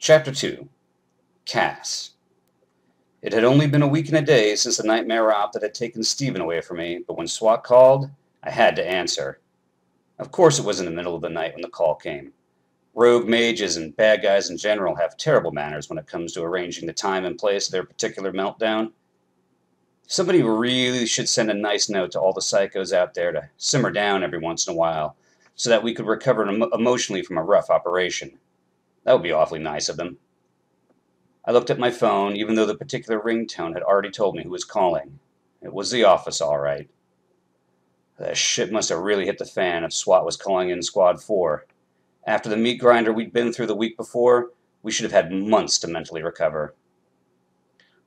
Chapter 2. Cass. It had only been a week and a day since the nightmare op that had taken Stephen away from me, but when SWAT called, I had to answer. Of course it was in the middle of the night when the call came. Rogue mages and bad guys in general have terrible manners when it comes to arranging the time and place of their particular meltdown. Somebody really should send a nice note to all the psychos out there to simmer down every once in a while, so that we could recover emotionally from a rough operation. That would be awfully nice of them. I looked at my phone, even though the particular ringtone had already told me who was calling. It was the office, all right. That shit must have really hit the fan if SWAT was calling in Squad 4. After the meat grinder we'd been through the week before, we should have had months to mentally recover.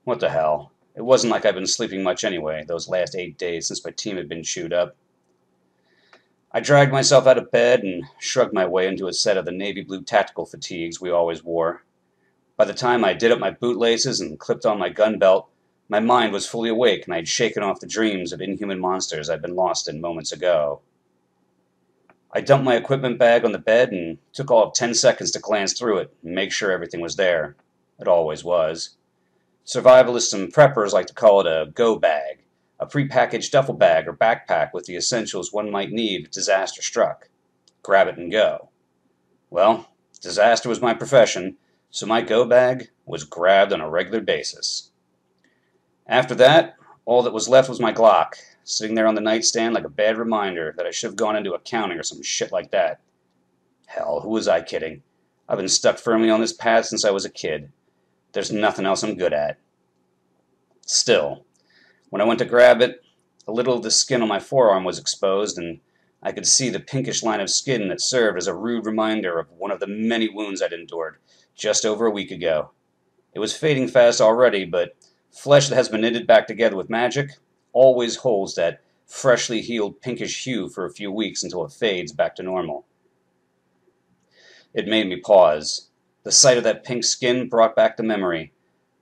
What the hell? It wasn't like I'd been sleeping much anyway, those last 8 days since my team had been chewed up. I dragged myself out of bed and shrugged my way into a set of the navy blue tactical fatigues we always wore. By the time I did up my bootlaces and clipped on my gun belt, my mind was fully awake and I had shaken off the dreams of inhuman monsters I'd been lost in moments ago. I dumped my equipment bag on the bed and took all of 10 seconds to glance through it and make sure everything was there. It always was. Survivalists and preppers like to call it a go bag, a prepackaged duffel bag or backpack with the essentials one might need if disaster struck. Grab it and go. Well, disaster was my profession, so my go bag was grabbed on a regular basis. After that, all that was left was my Glock, sitting there on the nightstand like a bad reminder that I should have gone into accounting or some shit like that. Hell, who was I kidding? I've been stuck firmly on this path since I was a kid. There's nothing else I'm good at. Still, when I went to grab it, a little of the skin on my forearm was exposed, and I could see the pinkish line of skin that served as a rude reminder of one of the many wounds I'd endured just over a week ago. It was fading fast already, but flesh that has been knitted back together with magic always holds that freshly healed pinkish hue for a few weeks until it fades back to normal. It made me pause. The sight of that pink skin brought back the memory,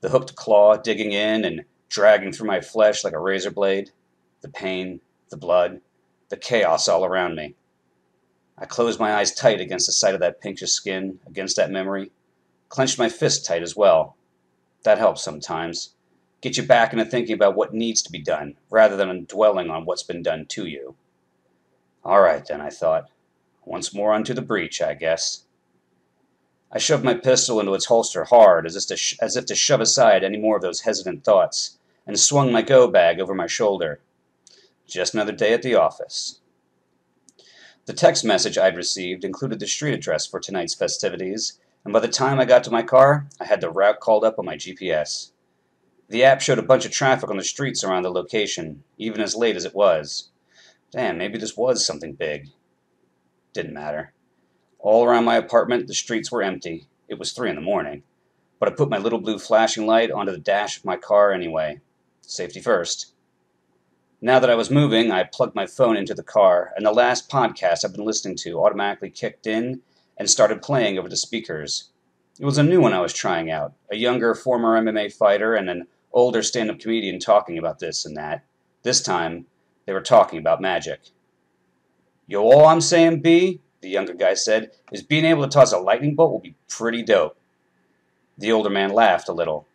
the hooked claw digging in and dragging through my flesh like a razor blade, the pain, the blood, the chaos all around me. I closed my eyes tight against the sight of that pinkish skin, against that memory, clenched my fist tight as well. That helps sometimes. Get you back into thinking about what needs to be done, rather than dwelling on what's been done to you. All right, then, I thought. Once more onto the breach, I guess. I shoved my pistol into its holster hard, as if to shove aside any more of those hesitant thoughts, and swung my go bag over my shoulder. Just another day at the office. The text message I'd received included the street address for tonight's festivities, and by the time I got to my car, I had the route called up on my GPS. The app showed a bunch of traffic on the streets around the location, even as late as it was. Damn, maybe this was something big. Didn't matter. All around my apartment, the streets were empty. It was 3 a.m, but I put my little blue flashing light onto the dash of my car anyway. Safety first. Now that I was moving, I plugged my phone into the car, and the last podcast I've been listening to automatically kicked in and started playing over the speakers. It was a new one I was trying out, a younger former MMA fighter and an older stand-up comedian talking about this and that. This time, they were talking about magic. Yo, all I'm saying, B, the younger guy said, is being able to toss a lightning bolt will be pretty dope. The older man laughed a little.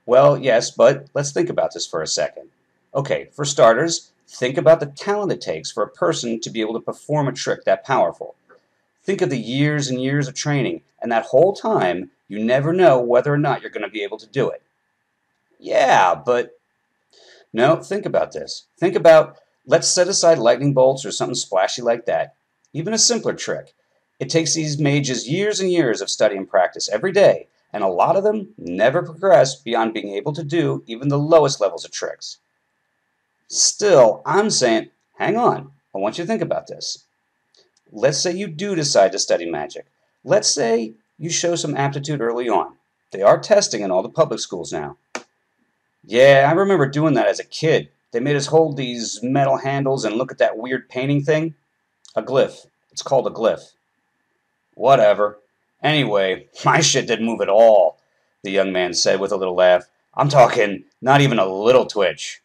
Well, yes, but let's think about this for a second. Okay, for starters, think about the talent it takes for a person to be able to perform a trick that powerful. Think of the years and years of training, and that whole time, you never know whether or not you're going to be able to do it. Yeah, but... No, think about this. Think about, let's set aside lightning bolts or something splashy like that. Even a simpler trick. It takes these mages years and years of study and practice every day, and a lot of them never progress beyond being able to do even the lowest levels of tricks. Still, I'm saying, hang on, I want you to think about this. Let's say you do decide to study magic. Let's say you show some aptitude early on. They are testing in all the public schools now. Yeah, I remember doing that as a kid. They made us hold these metal handles and look at that weird painting thing. A glyph. It's called a glyph. Whatever. Anyway, my shit didn't move at all, the young man said with a little laugh. I'm talking not even a little twitch.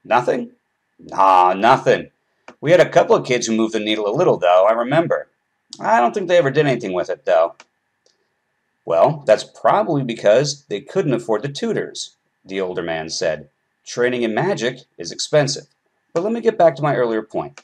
Nothing? Nah, nothing. We had a couple of kids who moved the needle a little, though, I remember. I don't think they ever did anything with it, though. Well, that's probably because they couldn't afford the tutors, the older man said. Training in magic is expensive. But let me get back to my earlier point.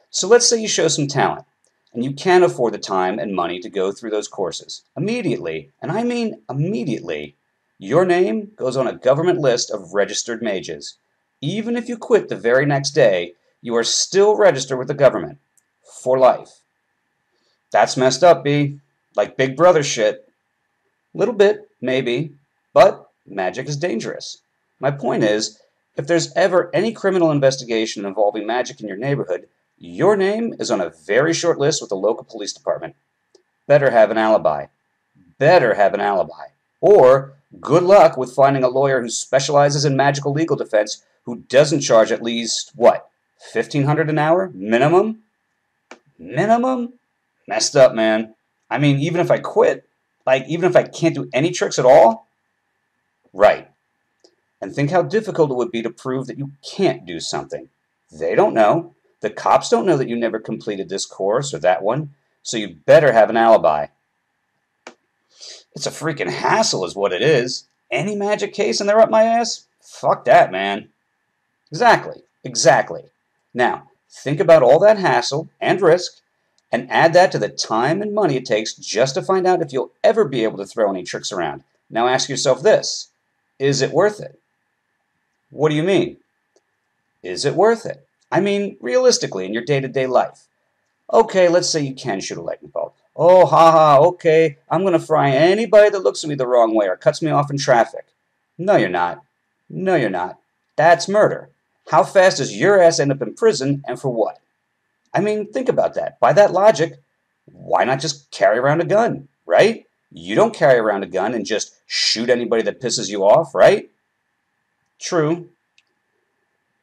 So let's say you show some talent, and you can afford the time and money to go through those courses. Immediately, and I mean immediately, your name goes on a government list of registered mages. Even if you quit the very next day, you are still registered with the government. For life. That's messed up, B. Like Big Brother shit. Little bit, maybe, but magic is dangerous. My point is, if there's ever any criminal investigation involving magic in your neighborhood, your name is on a very short list with the local police department. Better have an alibi. Better have an alibi. Or good luck with finding a lawyer who specializes in magical legal defense who doesn't charge at least, what, $1,500 an hour? Minimum? Minimum? Messed up, man. I mean, even if I quit, even if I can't do any tricks at all? Right. And think how difficult it would be to prove that you can't do something. They don't know. The cops don't know that you never completed this course or that one, so you better have an alibi. It's a freaking hassle is what it is. Any magic case and they're up my ass? Fuck that, man. Exactly. Now, think about all that hassle and risk, and add that to the time and money it takes just to find out if you'll ever be able to throw any tricks around. Now ask yourself this. Is it worth it? What do you mean? Is it worth it? I mean, realistically, in your day-to-day life. Okay, let's say you can shoot a lightning bolt. Oh, haha, okay, I'm going to fry anybody that looks at me the wrong way or cuts me off in traffic. No, you're not. No, you're not. That's murder. How fast does your ass end up in prison, and for what? I mean, think about that. By that logic, why not just carry around a gun, right? You don't carry around a gun and just shoot anybody that pisses you off, right? True.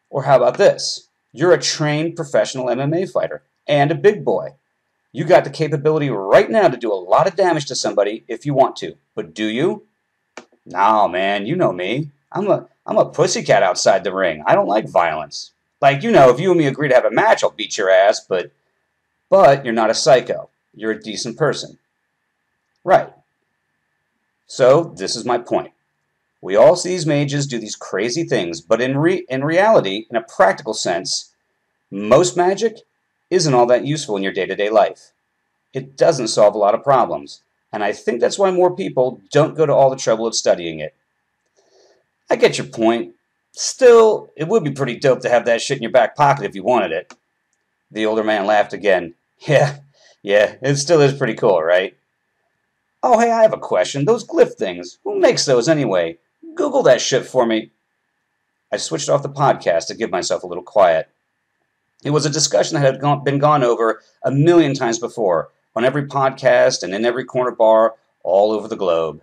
Or how about this? You're a trained professional MMA fighter and a big boy. You got the capability right now to do a lot of damage to somebody if you want to. But do you? No, man, you know me. I'm a pussycat outside the ring. I don't like violence. Like, if you and me agree to have a match, I'll beat your ass, but you're not a psycho. You're a decent person. Right. So, this is my point. We all see these mages do these crazy things, but in reality, in a practical sense, most magic isn't all that useful in your day-to-day life. It doesn't solve a lot of problems, and I think that's why more people don't go to all the trouble of studying it. I get your point. Still, it would be pretty dope to have that shit in your back pocket if you wanted it. The older man laughed again. Yeah, it still is pretty cool, right? Oh, hey, I have a question. Those glyph things, who makes those anyway? Google that shit for me. I switched off the podcast to give myself a little quiet. It was a discussion that had been gone over a million times before, on every podcast and in every corner bar all over the globe.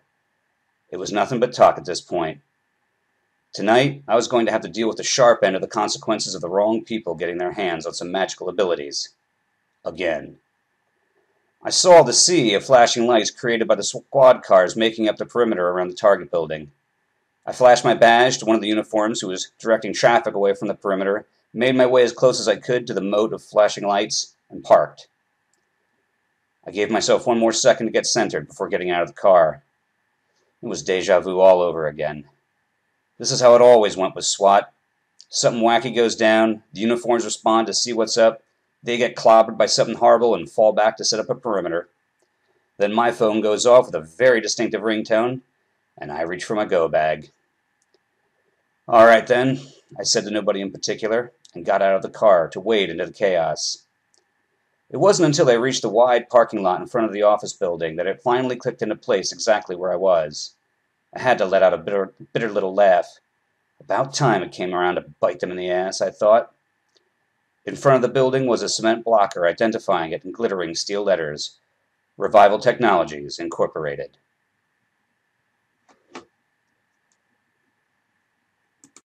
It was nothing but talk at this point. Tonight, I was going to have to deal with the sharp end of the consequences of the wrong people getting their hands on some magical abilities. Again. I saw the sea of flashing lights created by the squad cars making up the perimeter around the target building. I flashed my badge to one of the uniforms who was directing traffic away from the perimeter, made my way as close as I could to the moat of flashing lights, and parked. I gave myself one more second to get centered before getting out of the car. It was deja vu all over again. This is how it always went with SWAT. Something wacky goes down, the uniforms respond to see what's up, they get clobbered by something horrible and fall back to set up a perimeter. Then my phone goes off with a very distinctive ringtone, and I reach for my go bag. All right then, I said to nobody in particular, and got out of the car to wade into the chaos. It wasn't until I reached the wide parking lot in front of the office building that it finally clicked into place exactly where I was. I had to let out a bitter little laugh. About time it came around to bite them in the ass, I thought. In front of the building was a cement blocker identifying it in glittering steel letters. Revival Technologies, Incorporated.